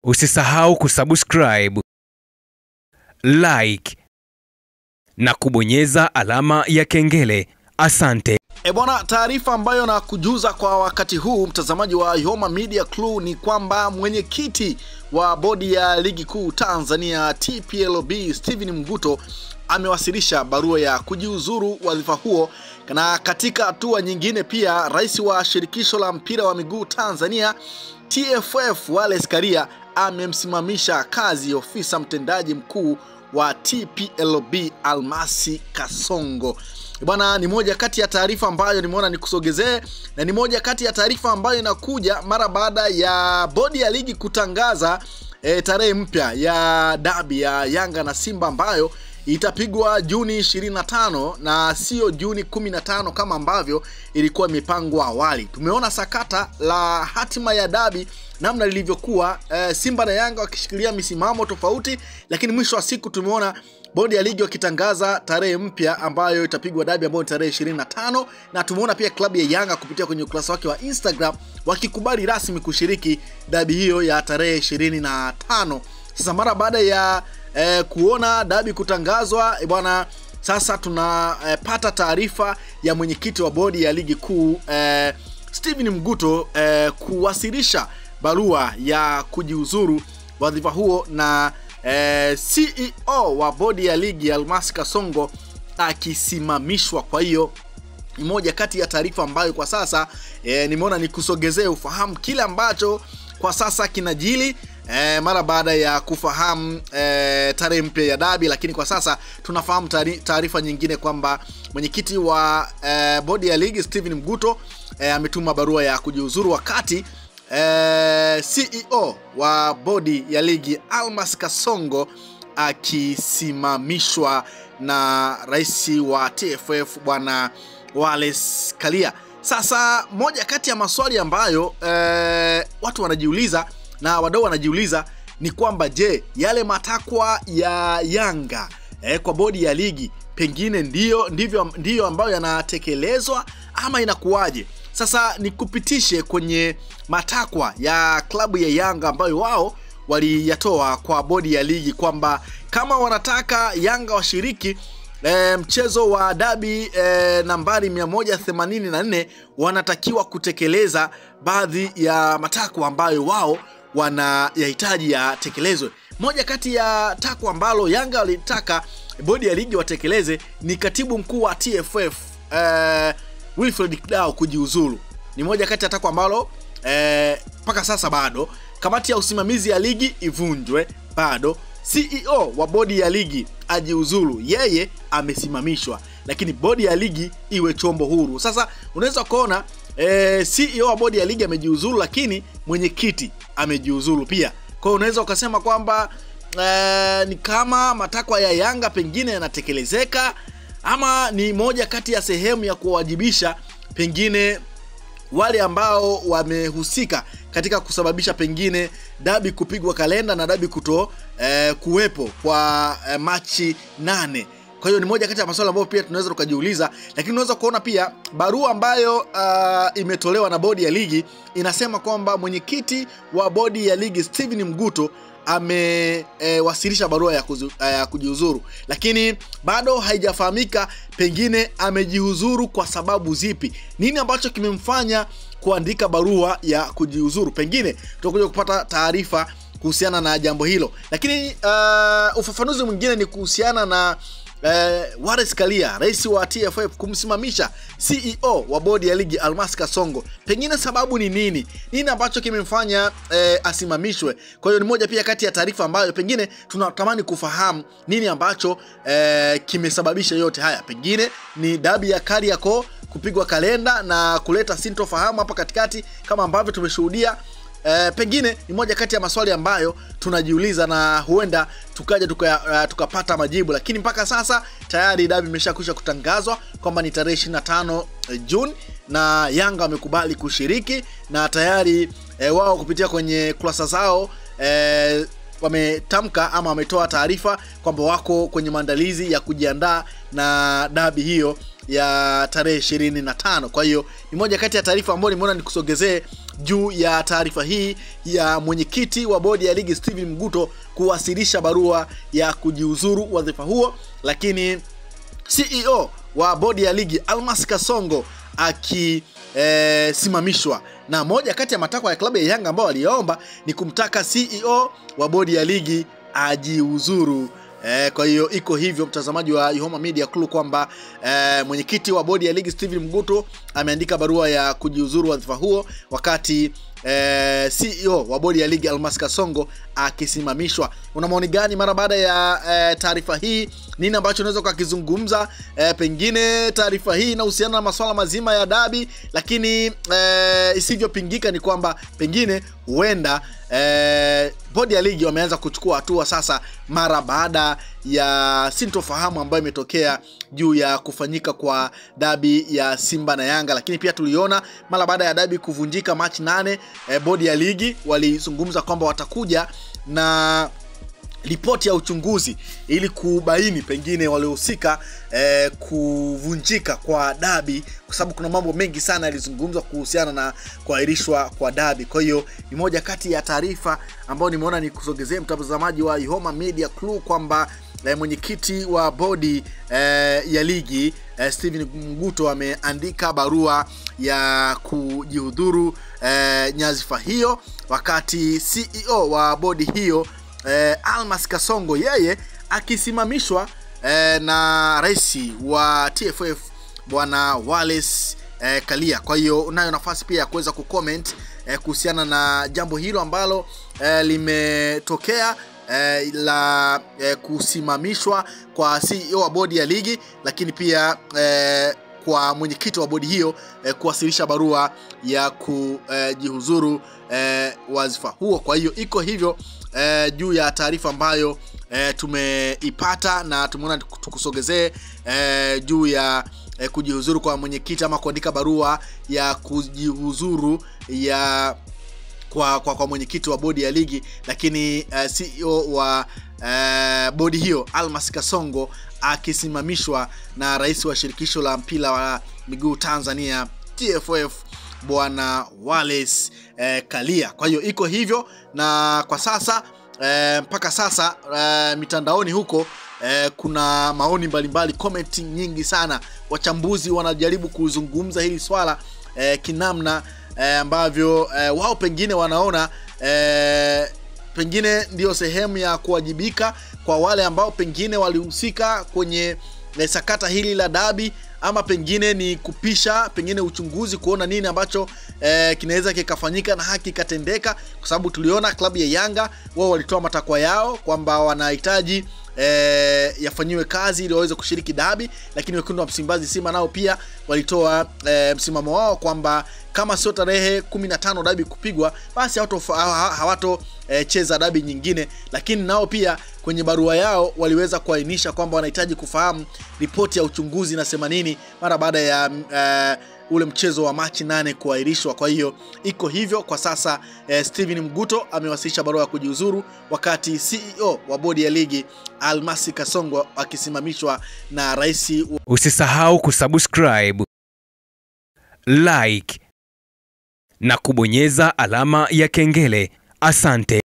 Usisahau kusubscribe, like na kubonyeza alama ya kengele. Asante. Bwana, taarifa ambayo na kujuza kwa wakati huu mtazamaji wa Ihoma Media Crew ni kwamba mwenyekiti wa bodi ya ligi kuu Tanzania TPLB Steven Mguto amewasilisha barua ya kujiuzuru wadhifa huo, na katika hatua nyingine pia rais wa shirikisho la mpira wa miguu Tanzania TFF Wallace Karia amemsimamisha kazi ofisa mtendaji mkuu wa TPLB Almasi Kasongo. Bwana, ni moja kati ya taarifa ambayo nimeona nikusogezee, na ni moja kati ya taarifa ambayo inakuja mara baada ya bodi ya ligi kutangaza tarehe mpya ya dabi ya Yanga na Simba ambayo itapigwa Juni 25 na sio Juni 15 kama ambavyo ilikuwa imepangwa awali. Tumeona sakata la hatima ya dabi namna lilivyokuwa, Simba na Yanga wakishikilia misimamo tofauti, lakini mwisho wa siku tumeona bodi ya ligi wakitangaza tarehe mpya ambayo itapigwa dabi ambayo ni tarehe 25, na tumeona pia klabu ya Yanga kupitia kwenye ukurasa wake wa Instagram wakikubali rasmi kushiriki dabi hiyo ya tarehe 25. Sasa mara baada ya kuona dabi kutangazwa, bwana, sasa tunapata taarifa ya mwenyekiti wa bodi ya ligi kuu Steven Mguto kuwasilisha barua ya kujiuzuru wadhifa huo, na CEO wa bodi ya ligi Almasi Kasongo akisimamishwa. Kwa hiyo ni moja kati ya taarifa ambayo kwa sasa nimeona nikusogezee ufahamu kile ambacho kwa sasa kinajili mara baada ya kufahamu tarehe mpya ya dabi. Lakini kwa sasa tunafahamu taarifa nyingine kwamba mwenyekiti wa bodi ya ligi Steven Mguto ametuma barua ya kujiuzuru, wakati CEO wa bodi ya ligi Almasi Kasongo akisimamishwa na rais wa TFF bwana Wallace Karia. Sasa moja kati ya maswali ambayo watu wanajiuliza na wadau wanajiuliza ni kwamba je, yale matakwa ya Yanga kwa bodi ya ligi pengine ndivyo ambayo yanatekelezwa ama inakuwaje? Sasa nikupitishe kwenye matakwa ya klabu ya Yanga ambayo wao waliyatoa kwa bodi ya ligi kwamba kama wanataka Yanga washiriki mchezo wa dabi nambari 184 wanatakiwa kutekeleza baadhi ya matakwa ambayo wao wanayahitaji yatekelezwe. Moja kati ya takwa ambalo Yanga walitaka bodi ya ligi watekeleze ni katibu mkuu wa TFF Wilfred Kidao kujiuzulu. Ni moja kati ya takwa ambalo mpaka sasa bado. Kamati ya usimamizi ya ligi ivunjwe bado. CEO wa bodi ya ligi ajiuzulu, yeye amesimamishwa, lakini bodi ya ligi iwe chombo huru. Sasa unaweza kuona CEO wa bodi ya ligi amejiuzulu, lakini mwenyekiti amejiuzulu pia. Kwa hiyo unaweza ukasema kwamba ni kama matakwa ya Yanga pengine yanatekelezeka, ama ni moja kati ya sehemu ya kuwajibisha pengine wale ambao wamehusika katika kusababisha pengine dabi kupigwa kalenda na dabi kuwepo kwa Machi 8. Kwa hiyo ni moja kati ya maswali ambayo pia tunaweza tukajiuliza, lakini unaweza kuona pia barua ambayo imetolewa na bodi ya ligi inasema kwamba mwenyekiti wa bodi ya ligi Steven Mguto amewasilisha barua ya kujiuzuru, lakini bado haijafahamika pengine amejiuzuru kwa sababu zipi. Nini ambacho kimemfanya kuandika barua ya kujiuzuru? Pengine tutakuja kupata taarifa kuhusiana na jambo hilo, lakini ufafanuzi mwingine ni kuhusiana na Wallace Karia, rais wa TFF, kumsimamisha CEO wa bodi ya ligi Almasi Kasongo. Pengine sababu ni nini? Nini ambacho kimemfanya asimamishwe? Kwa hiyo ni moja pia kati ya taarifa ambayo pengine tunatamani kufahamu nini ambacho kimesababisha yote haya. Pengine ni dabi ya Kariakoo kupigwa kalenda na kuleta sintofahamu hapa katikati kama ambavyo tumeshuhudia. Pengine ni moja kati ya maswali ambayo tunajiuliza na huenda tukaja tukapata majibu, lakini mpaka sasa tayari dabi imeshakwisha kutangazwa kwamba ni tarehe 25 Juni na Yanga wamekubali kushiriki, na tayari wao kupitia kwenye kurasa zao wametamka ama wametoa taarifa kwamba wako kwenye maandalizi ya kujiandaa na dabi hiyo ya tarehe 25. Kwa hiyo ni moja kati ya taarifa ambayo nimeona nikusogezee juu ya taarifa hii ya mwenyekiti wa bodi ya ligi Steven Mguto kuwasilisha barua ya kujiuzuru wadhifa huo, lakini CEO wa bodi ya ligi Almas Kasongo akisimamishwa. Na moja kati ya matakwa ya klabu ya Yanga ambao waliomba ni kumtaka CEO wa bodi ya ligi ajiuzuru. Kwa hiyo iko hivyo, mtazamaji wa Ihoma Media Crew, kwamba mwenyekiti wa bodi ya ligi Steven Mguto ameandika barua ya kujiuzuru wadhifa huo, wakati CEO wa bodi ya ligi Almas Kasongo akisimamishwa. Una maoni gani mara baada ya taarifa hii? Nini ambacho unaweza kukizungumza? Pengine taarifa hii inahusiana na masuala mazima ya dabi, lakini isivyopingika ni kwamba pengine huenda bodi ya ligi wameanza kuchukua hatua sasa mara baada ya sintofahamu ambayo imetokea juu ya kufanyika kwa dabi ya Simba na Yanga. Lakini pia tuliona mara baada ya dabi kuvunjika Machi 8, bodi ya ligi walizungumza kwamba watakuja na ripoti ya uchunguzi ili kubaini pengine waliohusika kuvunjika kwa dabi, kwa sababu kuna mambo mengi sana yalizungumzwa kuhusiana na kuahirishwa kwa dabi. Kwa hiyo ni moja kati ya taarifa ambayo nimeona nikusogezee mtazamaji wa Ihoma Media Crew kwamba mwenyekiti wa bodi ya ligi Steven Mguto ameandika barua ya kujihudhuru nyadhifa hiyo, wakati CEO wa bodi hiyo Almas Kasongo yeye akisimamishwa na rais wa TFF bwana Wallace Karia. Kwa hiyo unayo nafasi pia ya kuweza kucomment kuhusiana na jambo hilo ambalo limetokea la kusimamishwa kwa CEO wa bodi ya ligi, lakini pia kwa mwenyekiti wa bodi hiyo kuwasilisha barua ya kujihuzuru wadhifa huo. Kwa hiyo iko hivyo juu ya taarifa ambayo tumeipata na tumeona tukusogezee juu ya kujihuzuru kwa mwenyekiti ama kuandika barua ya kujihuzuru ya kwa mwenyekiti wa bodi ya ligi, lakini CEO wa bodi hiyo Almas Kasongo akisimamishwa na rais wa shirikisho la mpira wa miguu Tanzania TFF bwana Wallace Karia. Kwa hiyo iko hivyo, na kwa sasa mpaka sasa mitandaoni huko kuna maoni mbalimbali, comment nyingi sana. Wachambuzi wanajaribu kuzungumza hili swala kinamna ambavyo wao pengine wanaona pengine ndio sehemu ya kuwajibika kwa wale ambao pengine walihusika kwenye sakata hili la dabi, ama pengine ni kupisha pengine uchunguzi kuona nini ambacho kinaweza kikafanyika na haki katendeka, kwa sababu tuliona klabu ya Yanga wao walitoa matakwa yao kwamba wanahitaji yafanyiwe kazi ili waweze kushiriki dabi, lakini wekundu wa Msimbazi Simba nao pia walitoa msimamo wao kwamba kama sio tarehe 15 dabi kupigwa basi hawato cheza dabi nyingine. Lakini nao pia kwenye barua yao waliweza kuainisha kwamba wanahitaji kufahamu ripoti ya uchunguzi na 80 mara baada ya ule mchezo wa Machi 8 kuahirishwa. Kwa hiyo iko hivyo kwa sasa. Steven Mguto amewasilisha barua ya kujiuzuru, wakati CEO wa bodi ya ligi Almas Kasongo akisimamishwa na rais. Usisahau kusubscribe, like na kubonyeza alama ya kengele. Asante.